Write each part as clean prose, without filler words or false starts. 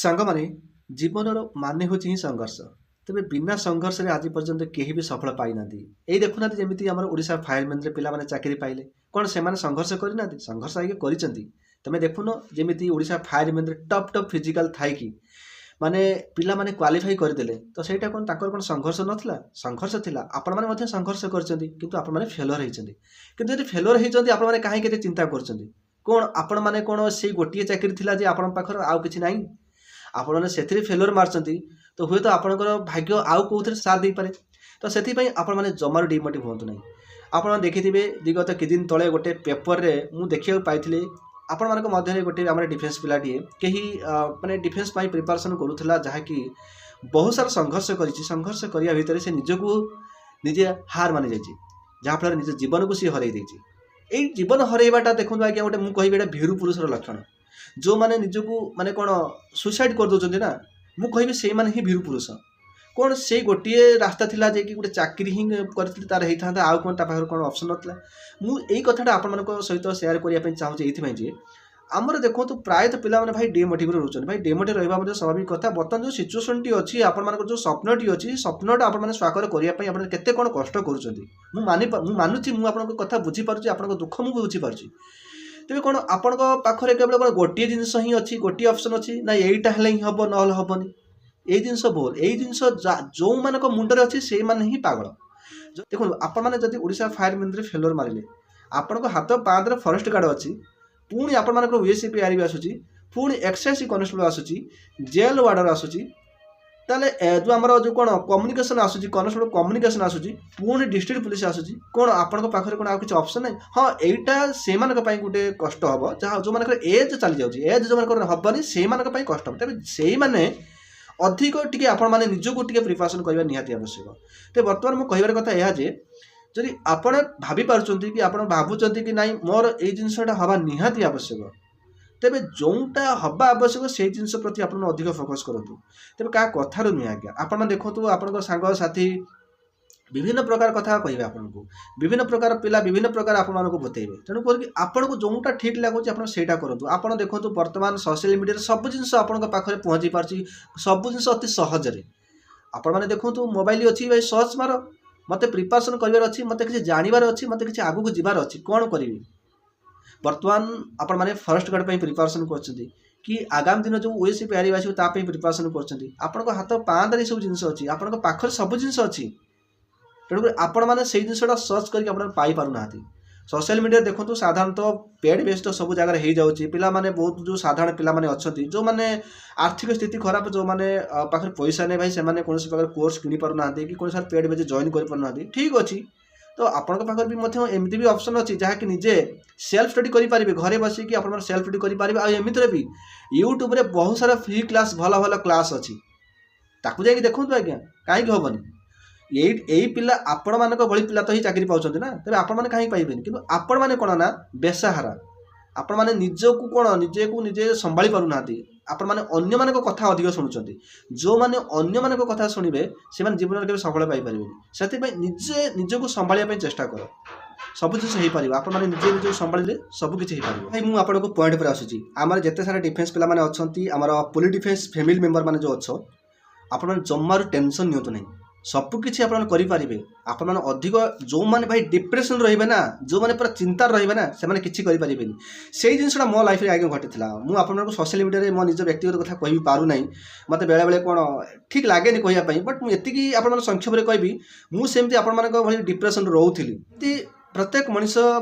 ସାଙ୍ଗମାନେ ଜୀବନର ମାନେ ହେଉଛି ହିଁ ସଂଘର୍ଷ। ତେବେ ବିନା ସଂଘର୍ଷରେ ଆଜି ପର୍ଯ୍ୟନ୍ତ କେହି ବି ସଫଳ ପାଇନାହାନ୍ତି। ଏଇ ଦେଖୁନାହାନ୍ତି ଯେମିତି ଆମର ଓଡ଼ିଶା ଫାୟାରମ୍ୟାନରେ ପିଲାମାନେ ଚାକିରି ପାଇଲେ। କ'ଣ ସେମାନେ ସଂଘର୍ଷ କରିନାହାନ୍ତି? ସଂଘର୍ଷ ଆଜ୍ଞା କରିଛନ୍ତି। ତମେ ଦେଖୁନ ଯେମିତି ଓଡ଼ିଶା ଫାୟାରମ୍ୟାନରେ ଟପ୍ ଟପ୍ ଫିଜିକାଲ ଥାଇକି ମାନେ ପିଲାମାନେ କ୍ୱାଲିଫାଇ କରିଦେଲେ ତ ସେଇଟା କ'ଣ ତାଙ୍କର କ'ଣ ସଂଘର୍ଷ ନଥିଲା? ସଂଘର୍ଷ ଥିଲା। ଆପଣମାନେ ମଧ୍ୟ ସଂଘର୍ଷ କରିଛନ୍ତି କିନ୍ତୁ ଆପଣମାନେ ଫେଲର ହେଇଛନ୍ତି। କିନ୍ତୁ ଯଦି ଫେଲର ହେଇଛନ୍ତି ଆପଣମାନେ କାହିଁକି ଏତେ ଚିନ୍ତା କରୁଛନ୍ତି? କ'ଣ ଆପଣମାନେ କ'ଣ ସେଇ ଗୋଟିଏ ଚାକିରି ଥିଲା ଯେ ଆପଣଙ୍କ ପାଖରେ ଆଉ କିଛି ନାହିଁ? ଆପଣମାନେ ସେଥିରେ ଫେଲର ମାରୁଛନ୍ତି ତ ହୁଏତ ଆପଣଙ୍କର ଭାଗ୍ୟ ଆଉ କେଉଁଥିରେ ସାଥ ଦେଇପାରେ। ତ ସେଥିପାଇଁ ଆପଣମାନେ ଜମାରୁ ଡିମୋଟିଭ୍ ହୁଅନ୍ତୁ ନାହିଁ। ଆପଣମାନେ ଦେଖିଥିବେ ବିଗତ କିଛି ଦିନ ତଳେ ଗୋଟେ ପେପରରେ ମୁଁ ଦେଖିବାକୁ ପାଇଥିଲି ଆପଣମାନଙ୍କ ମଧ୍ୟରେ ଗୋଟେ ଆମର ଡିଫେନ୍ସ ପିଲାଟିଏ କେହି ମାନେ ଡିଫେନ୍ସ ପାଇଁ ପ୍ରିପାରେସନ୍ କରୁଥିଲା, ଯାହାକି ବହୁତ ସାରା ସଂଘର୍ଷ କରିଛି। ସଂଘର୍ଷ କରିବା ଭିତରେ ସେ ନିଜକୁ ନିଜେ ହାର ମାନିଯାଇଛି, ଯାହାଫଳରେ ନିଜ ଜୀବନକୁ ସିଏ ହରାଇ ଦେଇଛି। ଏଇ ଜୀବନ ହରାଇବାଟା ଦେଖନ୍ତୁ ଆଜ୍ଞା ଗୋଟେ ମୁଁ କହିବି ଏଇଟା ଭୀରୁ ପୁରୁଷର ଲକ୍ଷଣ। ଯେଉଁମାନେ ନିଜକୁ ମାନେ କ'ଣ ସୁସାଇଡ୍ କରିଦେଉଛନ୍ତି ନା, ମୁଁ କହିବି ସେଇମାନେ ହିଁ ଭୀରୁ ପୁରୁଷ। କ'ଣ ସେଇ ଗୋଟିଏ ରାସ୍ତା ଥିଲା ଯେ କି ଗୋଟେ ଚାକିରି ହିଁ କରିଥିଲି ତାର ହେଇଥାନ୍ତା, ଆଉ କ'ଣ ତା ପାଖରେ କ'ଣ ଅପସନ୍ ନଥିଲା? ମୁଁ ଏଇ କଥାଟା ଆପଣମାନଙ୍କ ସହିତ ସେୟାର କରିବା ପାଇଁ ଚାହୁଁଛି ଏଇଥିପାଇଁ ଯେ ଆମର ଦେଖନ୍ତୁ ପ୍ରାୟତଃ ପିଲାମାନେ ଭାଇ ଡିମୋଟିଭରେ ରହୁଛନ୍ତି। ଭାଇ ଡିମୋଟିଭ୍ ରହିବା ମଧ୍ୟ ସ୍ୱାଭାବିକ କଥା। ବର୍ତ୍ତମାନ ଯେଉଁ ସିଚୁଏସନ୍ଟି ଅଛି, ଆପଣମାନଙ୍କର ଯେଉଁ ସ୍ୱପ୍ନଟି ଅଛି, ସ୍ୱପ୍ନଟା ଆପଣମାନେ ସାକାର କରିବା ପାଇଁ ଆପଣ କେତେ କ'ଣ କଷ୍ଟ କରୁଛନ୍ତି ମୁଁ ମାନୁଛି, ମୁଁ ଆପଣଙ୍କ କଥା ବୁଝିପାରୁଛି, ଆପଣଙ୍କ ଦୁଃଖ ମୁଁ ବୁଝିପାରୁଛି। ତେବେ କ'ଣ ଆପଣଙ୍କ ପାଖରେ କେବଳ କ'ଣ ଗୋଟିଏ ଜିନିଷ ହିଁ ଅଛି, ଗୋଟିଏ ଅପସନ୍ ଅଛି ନା ଏଇଟା ହେଲେ ହିଁ ହେବ ନହେଲେ ହେବନି? ଏଇ ଜିନିଷ ଭୁଲ। ଏଇ ଜିନିଷ ଯେଉଁମାନଙ୍କ ମୁଣ୍ଡରେ ଅଛି ସେଇମାନେ ହିଁ ପାଗଳ। ଦେଖନ୍ତୁ ଆପଣମାନେ ଯଦି ଓଡ଼ିଶା ଫାୟାରମ୍ୟାନରେ ଫେଲର ମାରିଲେ, ଆପଣଙ୍କ ହାତ ପାହାନ୍ତରେ ଫରେଷ୍ଟ ଗାର୍ଡ଼ ଅଛି, ପୁଣି ଆପଣମାନଙ୍କର OSCPR ବି ଆସୁଛି, ପୁଣି ଏକ୍ସାଇଜ୍ କନେଷ୍ଟବଳ ଆସୁଛି, ଜେଲ୍ ୱାର୍ଡ଼ର ଆସୁଛି, ତାହେଲେ ଯେଉଁ ଆମର ଯେଉଁ କ'ଣ କମ୍ୟୁନିକେସନ୍ ଆସୁଛି, କନେଷ୍ଟବଳ କମ୍ୟୁନିକେସନ୍ ଆସୁଛି, ପୁଣି ଡିଷ୍ଟ୍ରିକ୍ଟ ପୁଲିସ୍ ଆସୁଛି, କ'ଣ ଆପଣଙ୍କ ପାଖରେ କ'ଣ ଆଉ କିଛି ଅପସନ୍ ନାହିଁ? ହଁ, ଏଇଟା ସେମାନଙ୍କ ପାଇଁ ଗୋଟେ କଷ୍ଟ ହେବ, ଯାହା ଯେଉଁମାନଙ୍କର ଏଜ୍ ଚାଲିଯାଉଛି, ଏଜ୍ ଯେଉଁମାନଙ୍କର ହେବନି ସେଇମାନଙ୍କ ପାଇଁ କଷ୍ଟ ହେବ। ତେବେ ସେଇମାନେ ଅଧିକ ଟିକେ ଆପଣମାନେ ନିଜକୁ ଟିକେ ପ୍ରିପାରେସନ୍ କରିବା ନିହାତି ଆବଶ୍ୟକ। ତେବେ ବର୍ତ୍ତମାନ ମୁଁ କହିବାର କଥା ଏହା ଯେ ଯଦି ଆପଣ ଭାବିପାରୁଛନ୍ତି କି ଆପଣ ଭାବୁଛନ୍ତି କି ନାଇଁ ମୋର ଏଇ ଜିନିଷଟା ହେବା ନିହାତି ଆବଶ୍ୟକ, ତେବେ ଯେଉଁଟା ହେବା ଆବଶ୍ୟକ ସେଇ ଜିନିଷ ପ୍ରତି ଆପଣ ଅଧିକ ଫୋକସ୍ କରନ୍ତୁ। ତେବେ କାହା କଥାରୁ ନୁହେଁ ଆଜ୍ଞା। ଆପଣମାନେ ଦେଖନ୍ତୁ ଆପଣଙ୍କ ସାଙ୍ଗସାଥି ବିଭିନ୍ନ ପ୍ରକାର କଥା କହିବେ ଆପଣଙ୍କୁ, ବିଭିନ୍ନ ପ୍ରକାର ପିଲା ବିଭିନ୍ନ ପ୍ରକାର ଆପଣମାନଙ୍କୁ ବତେଇବେ। ତେଣୁ କରିକି ଆପଣଙ୍କୁ ଯେଉଁଟା ଠିକ୍ ଲାଗୁଛି ଆପଣ ସେଇଟା କରନ୍ତୁ। ଆପଣ ଦେଖନ୍ତୁ ବର୍ତ୍ତମାନ ସୋସିଆଲ ମିଡ଼ିଆରେ ସବୁ ଜିନିଷ ଆପଣଙ୍କ ପାଖରେ ପହଞ୍ଚି ପାରୁଛି, ସବୁ ଜିନିଷ ଅତି ସହଜରେ। ଆପଣମାନେ ଦେଖନ୍ତୁ ମୋବାଇଲ ଅଛି, ଭାଇ ସର୍ଚ୍ଚ ମାର, ମୋତେ ପ୍ରିପାରେସନ୍ କରିବାର ଅଛି, ମୋତେ କିଛି ଜାଣିବାର ଅଛି, ମୋତେ କିଛି ଆଗକୁ ଯିବାର ଅଛି, କ'ଣ କରିବି? ବର୍ତ୍ତମାନ ଆପଣମାନେ ଫରେଷ୍ଟ ଗାର୍ଡ଼ ପାଇଁ ପ୍ରିପାରେସନ୍ କରୁଛନ୍ତି କି ଆଗାମୀ ଦିନ ଯେଉଁ OSCPR ଆସିବ ତା ପାଇଁ ପ୍ରିପାରେସନ୍ କରୁଛନ୍ତି, ଆପଣଙ୍କ ହାତ ପାହାନ୍ତରେ ସବୁ ଜିନିଷ ଅଛି, ଆପଣଙ୍କ ପାଖରେ ସବୁ ଜିନିଷ ଅଛି। ତେଣୁକରି ଆପଣମାନେ ସେଇ ଜିନିଷଟା ସର୍ଚ୍ଚ କରିକି ଆପଣ ପାଇପାରୁନାହାନ୍ତି। ସୋସିଆଲ ମିଡ଼ିଆରେ ଦେଖନ୍ତୁ ସାଧାରଣତଃ ପେଡ୍ ବେସ୍ଡ ସବୁ ଜାଗାରେ ହେଇଯାଉଛି। ପିଲାମାନେ ବହୁତ ଯେଉଁ ସାଧାରଣ ପିଲାମାନେ ଅଛନ୍ତି, ଯେଉଁମାନେ ଆର୍ଥିକ ସ୍ଥିତି ଖରାପ, ଯେଉଁମାନେ ପାଖରେ ପଇସା ନେଇ ଭାଇ ସେମାନେ କୌଣସି ପ୍ରକାର କୋର୍ସ କିଣିପାରୁନାହାନ୍ତି କି କୌଣସି ପେଡ୍ ବେଚ୍ ଜଏନ୍ କରିପାରୁନାହାନ୍ତି। ଠିକ୍ ଅଛି, ତ ଆପଣଙ୍କ ପାଖରେ ବି ମଧ୍ୟ ଏମିତି ବି ଅପସନ୍ ଅଛି ଯାହାକି ନିଜେ ସେଲ୍ଫ ଷ୍ଟଡି କରିପାରିବେ, ଘରେ ବସିକି ଆପଣମାନେ ସେଲ୍ଫ ଷ୍ଟଡି କରିପାରିବେ। ଆଉ ଏମିତିରେ ବି ୟୁଟ୍ୟୁବରେ ବହୁତ ସାରା ଫ୍ରି କ୍ଲାସ୍, ଭଲ ଭଲ କ୍ଲାସ୍ ଅଛି, ତାକୁ ଯାଇକି ଦେଖନ୍ତୁ ଆଜ୍ଞା, କାହିଁକି ହେବନି? ଏଇ ପିଲା ଆପଣମାନଙ୍କ ଭଳି ପିଲା ତ ହିଁ ଚାକିରି ପାଉଛନ୍ତି ନା, ତେବେ ଆପଣମାନେ କାହିଁକି ପାଇବେନି? କିନ୍ତୁ ଆପଣମାନେ କ'ଣ ନା ବେସାହାରା, ଆପଣମାନେ ନିଜକୁ କ'ଣ ନିଜକୁ ନିଜେ ସମ୍ଭାଳି ପାରୁନାହାନ୍ତି। ଆପଣମାନେ ଅନ୍ୟମାନଙ୍କ କଥା ଅଧିକ ଶୁଣୁଛନ୍ତି। ଯେଉଁମାନେ ଅନ୍ୟମାନଙ୍କ କଥା ଶୁଣିବେ ସେମାନେ ଜୀବନରେ କେବେ ସଫଳ ପାଇପାରିବେନି। ସେଥିପାଇଁ ନିଜେ ନିଜକୁ ସମ୍ଭାଳିବା ପାଇଁ ଚେଷ୍ଟା କର, ସବୁ ଜିନିଷ ହେଇପାରିବ। ଆପଣମାନେ ନିଜେ ନିଜକୁ ସମ୍ଭାଳିଲେ ସବୁ କିଛି ହେଇପାରିବ। ଭାଇ ମୁଁ ଆପଣଙ୍କୁ ପଏଣ୍ଟ ଉପରେ ଆସୁଛି। ଆମର ଯେତେ ସାରା ଡିଫେନ୍ସ ପିଲାମାନେ ଅଛନ୍ତି, ଆମର ପୋଲି ଡିଫେନ୍ସ ଫ୍ୟାମିଲି ମେମ୍ବର ମାନେ ଯେଉଁ ଅଛ, ଆପଣମାନେ ଜମାରୁ ଟେନସନ୍ ନିଅନ୍ତୁ ନାହିଁ, ସବୁକିଛି ଆପଣମାନେ କରିପାରିବେ। ଆପଣମାନେ ଅଧିକ ଯେଉଁମାନେ ଭାଇ ଡିପ୍ରେସନ୍ ରହିବେ ନା, ଯେଉଁମାନେ ପୁରା ଚିନ୍ତାରେ ରହିବେ ନା, ସେମାନେ କିଛି କରିପାରିବେନି। ସେଇ ଜିନିଷଟା ମୋ ଲାଇଫରେ ଆଜ୍ଞା ଘଟିଥିଲା। ମୁଁ ଆପଣମାନଙ୍କୁ ସୋସିଆଲ ମିଡ଼ିଆରେ ମୋ ନିଜ ବ୍ୟକ୍ତିଗତ କଥା କହି ପାରୁନାହିଁ, ମୋତେ ବେଳେବେଳେ କ'ଣ ଠିକ୍ ଲାଗେନି କହିବା ପାଇଁ, ବଟ୍ ମୁଁ ଏତିକି ଆପଣମାନେ ସଂକ୍ଷେପରେ କହିବି, ମୁଁ ସେମିତି ଆପଣମାନଙ୍କ ଭଳି ଡିପ୍ରେସନ୍ ରହୁଥିଲି। ଏମିତି ପ୍ରତ୍ୟେକ ମଣିଷ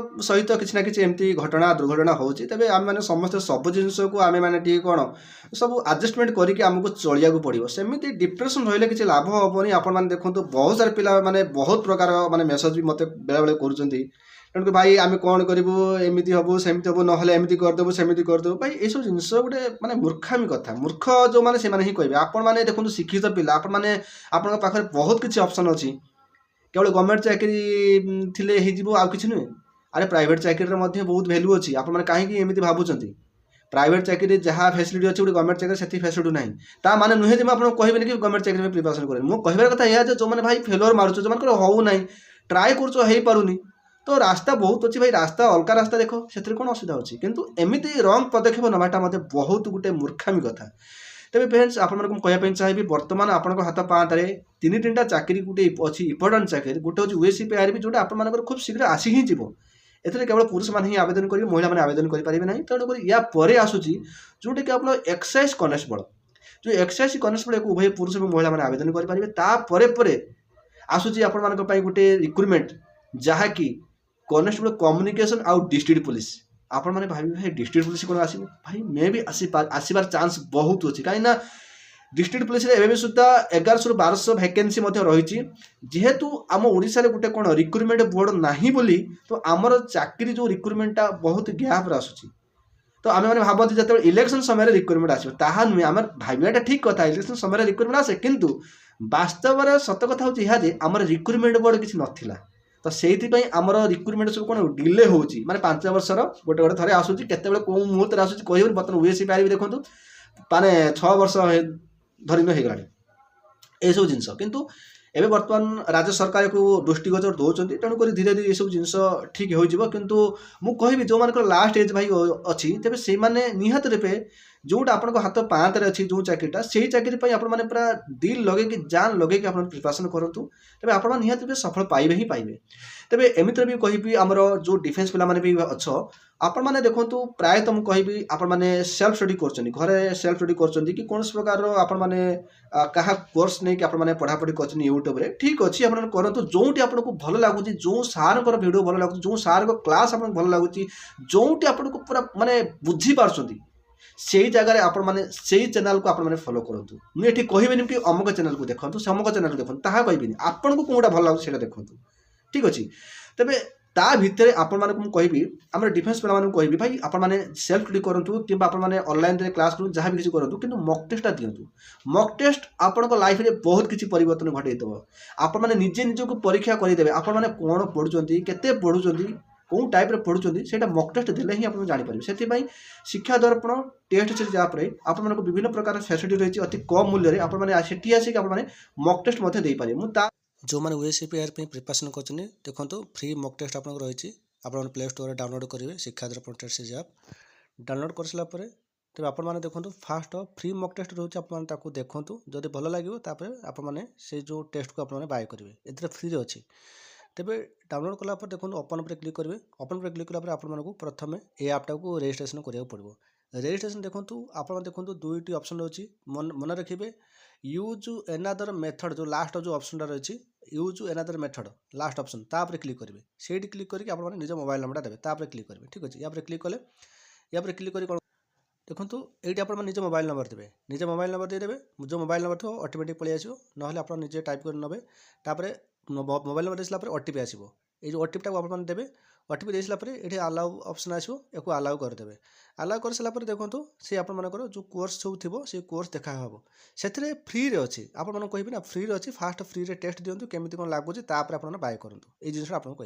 ସହିତ କିଛି ନା କିଛି ଏମିତି ଘଟଣା ଦୁର୍ଘଟଣା ହେଉଛି। ତେବେ ଆମେମାନେ ସମସ୍ତେ ସବୁ ଜିନିଷକୁ ଆମେମାନେ ଟିକେ କ'ଣ ସବୁ ଆଡ଼ଜଷ୍ଟମେଣ୍ଟ କରିକି ଆମକୁ ଚଳିବାକୁ ପଡ଼ିବ। ସେମିତି ଡିପ୍ରେସନ୍ ରହିଲେ କିଛି ଲାଭ ହେବନି। ଆପଣମାନେ ଦେଖନ୍ତୁ ବହୁତ ସାରା ପିଲାମାନେ ବହୁତ ପ୍ରକାର ମାନେ ମେସେଜ୍ ବି ମୋତେ ବେଳେବେଳେ କରୁଛନ୍ତି, ତେଣୁକି ଭାଇ ଆମେ କ'ଣ କରିବୁ, ଏମିତି ହେବୁ ସେମିତି ହେବୁ, ନହେଲେ ଏମିତି କରିଦେବୁ ସେମିତି କରିଦେବୁ। ଭାଇ ଏସବୁ ଜିନିଷ ଗୋଟେ ମାନେ ମୂର୍ଖାମି କଥା। ମୂର୍ଖ ଯେଉଁମାନେ ସେମାନେ ହିଁ କହିବେ। ଆପଣମାନେ ଦେଖନ୍ତୁ ଶିକ୍ଷିତ ପିଲା, ଆପଣମାନେ ଆପଣଙ୍କ ପାଖରେ ବହୁତ କିଛି ଅପସନ୍ ଅଛି। କେବଳ ଗଭର୍ଣ୍ଣମେଣ୍ଟ ଚାକିରି ଥିଲେ ହେଇଯିବ ଆଉ କିଛି ନୁହେଁ। ଆରେ ପ୍ରାଇଭେଟ୍ ଚାକିରିରେ ମଧ୍ୟ ବହୁତ ଭ୍ୟାଲୁ ଅଛି। ଆପଣମାନେ କାହିଁକି ଏମିତି ଭାବୁଛନ୍ତି? ପ୍ରାଇଭେଟ୍ ଚାକିରି ଯାହା ଫ୍ୟାସିଲିଟି ଅଛି ଗୋଟେ ଗଭର୍ଣ୍ଣମେଣ୍ଟ ଚାକିରି ସେତିକି ଫ୍ୟାସିଲିଟି ନାହିଁ। ତା ମାନେ ନୁହେଁ ଯେ ମୁଁ ଆପଣଙ୍କୁ କହିବିନି କି ଗଭର୍ଣ୍ଣମେଣ୍ଟ ଚାକିରି ପାଇଁ ପ୍ରିପାରେସନ୍ କରେନି। ମୁଁ କହିବାର କଥା ଏହା ଯେ ଯେଉଁମାନେ ଭାଇ ଫେଲର ମାରୁଛ, ଯେଉଁମାନଙ୍କର ହେଉନାହିଁ, ଟ୍ରାଏ କରୁଛ ହେଇପାରୁନି, ତ ରାସ୍ତା ବହୁତ ଅଛି ଭାଇ, ରାସ୍ତା ଅଲଗା ରାସ୍ତା ଦେଖ, ସେଥିରେ କ'ଣ ଅସୁବିଧା ଅଛି? କିନ୍ତୁ ଏମିତି ରଙ୍ଗ ପଦକ୍ଷେପ ନେବାଟା ମୋତେ ବହୁତ ଗୋଟେ ମୂର୍ଖାମି କଥା। तेज फ्रेंड्स आपको कहवाई चाहिए बर्तमान आपण हाथ पाँच तीन तीन चाकरी गोटे अच्छी इंपोर्टाट चाकरी गोटे हूँ यूएससीपीआर भी जोटा आप खूब शीघ्र आसी ही जीव एथिरे केवल पुरुष मैंने ही आवेदन करेंगे महिला मैंने आवेदन करेंगे ना तेणुक या पर आसूची जोटा कि आप एक्साइज कनेस्टेबल जो एक्साइज कनेस्टेबल को उभय पुरुष और महिला मैंने आवेदन करेंगे तापर आसूची आपण गोटे रिक्रुटमेंट जहाँकि कनेस्टेबल कम्युनिकेशन आउ डिस्ट्रिक्ट पुलिस आपण मैंने भाई भाई डिस्ट्रिक्ट पुलिस कौन आसो भाई मे भी आसबार चांस बहुत अच्छी कहीं डिस्ट्रिक्ट पुलिस एवं सुधा 1100 ରୁ 1200 भैकेंसी रही जेहेतु आम ओडिशा रे गोटे कौन रिक्रुटमेंट बोर्ड नहीं बोली तो आमर चाकरी जो रिक्रुटमेंटा बहुत गैप आसूची तो आम मैंने भावती जो इलेक्शन समय रिक्रुटमेंट आसो ताहा नुहे आम भावटा ठीक कथा इलेक्शन समय रिक्रुटमेंट आसे किंतु वास्तव में सत कथा हूँ यह आम रिक्रुटमेंट बोर्ड किसी नाला तो से आमर रिक्रुटमेंट सब कौन डिले होची माने 5 वर्षर गोटे गोटे थे आसूची केतबेले को मुहूर्त आसूची कहबे बर्तमान यूएससी पार भी देखो माने 6 वर्ष धरी हो गलानी ये सब जिनस किंतु एवं बर्तमान राज्य सरकार को दृष्टिगोचर दौरान तेणुक धीरे धीरे ये सब जिनस ठीक हो किंतु मुझे कहि जो मान लास्ट एज भाई अच्छी तेज से निहत रूपे जोटा आप हाथ पाँच अच्छी जो चाकरीटा से चाकरी आप पूरा दिल लगे जान लगे आप प्रिपरेसन करूँ तेज आप निहत रूपे सफल पाइबे ही पाइबे तेज एमती भी कहि आमर जो डिफेन्स पिला भी अच्छ आपण मैंने देखो प्रायतः मुझे कहि आपण मैंने सेल्फ स्टडी कर घरे सेल्फ स्टडी कर कि कौन प्रकार आपण मैंने क्या कोर्स नहीं कि आप पढ़ापढ़ी कर यूट्यूब रे ठीक अच्छे आप करूँ जोटी आपको भल लगुच जो सार भिडियो भल लगुच जो सार क्लास आपको भल लगुच जोटी आपको पूरा माने बुझी पार्टी से जगह आप चैनल को आप फॉलो करूँ मुझे कहबेनि कि अमुक चैनल को देखो से अमुक चैनल को देखो ता कहबेनि आपको कौटा भल लगे से देखो ठीक अच्छे तेरे ता भितर आपण मानक कहबी आम डिफेन्स पिला कहबी भाई आप सेल्फ स्टडी करूँ कि ऑनलाइन क्लास करूँ जहाँ भी किसी करूँ कि मक टेस्ट दिंतु मक टेस्ट आपण लाइफ में बहुत किसी परिवर्तन घटैदेव आप निजे निजक परीक्षा करदे आप कौन पढ़ुं केते पढ़ुं कौन टाइप रे पढ़ुं से मक टेस्ट देले ही आप जापर से शिक्षा दर्पण टेस्ट सीरीज जहाँ आप विभिन्न प्रकार फैसिलिटी रही अति कम मूल्य आपठी आसिक आप मक टेस्ट दे पारे मुझे जो मैंने यूएससीपीआर प्रिपरेसन कर देखो फ्री मक टेस्ट आप रही आप प्ले स्टोर डाउनलोड करेंगे शिक्षा दर्पण टेस्ट सीरीज आप डाउनलोड कर सारापर तेज आप देखो फास्ट फ्री मक टेस्ट रोचे आप देखूँ जब भल लगे आपने से जो टेस्ट को आप बाय करेंगे ए फ्री अच्छी तेरे डाउनलोड कलापर देखो ओपन पर क्लिक करेंगे ओपन पर क्लिक कलापर आपको प्रथम ये आपटा को रजिस्ट्रेशन करा पड़ो रजिस्ट्रेशन देखो आप देखो दुईटी ऑप्शन रही मन रखिए यूज एनादर मेथड जो लास्ट जो ऑप्शन रही use another method last option तापर क्लिक करेंगे से क्लिक करके आप निज मोबाइल नंबर देते तापर क्लिक करेंगे ठीक अच्छे यहाँ क्लिक कले यहाँ क्लिक कर देखो ये आप निज मोबाइल नंबर देते निज मोबाइल नंबर देदेवे जो मोबाइल नंबर थो ऑटोमेटिक पलि आसो ना आप निजे टाइप कर नबे तापर मोबाइल नंबर देला ओटीपी आसो ये जो ओटीपी टाक आप देवे ओटीपी दे सारा ये अलाउ ऑप्शन आसो या अलाउ करदे अलाउ कर सारापर देखो सी आपर जो कोर्स सब थी से कोर्स देखा हम से फ्री रे अच्छी आप कहबी ना फ्री रे अच्छी फास्ट फ्री रे टेस्ट दिंतु केमी कौन लगुच आप बाय करूँ ये जिन आपको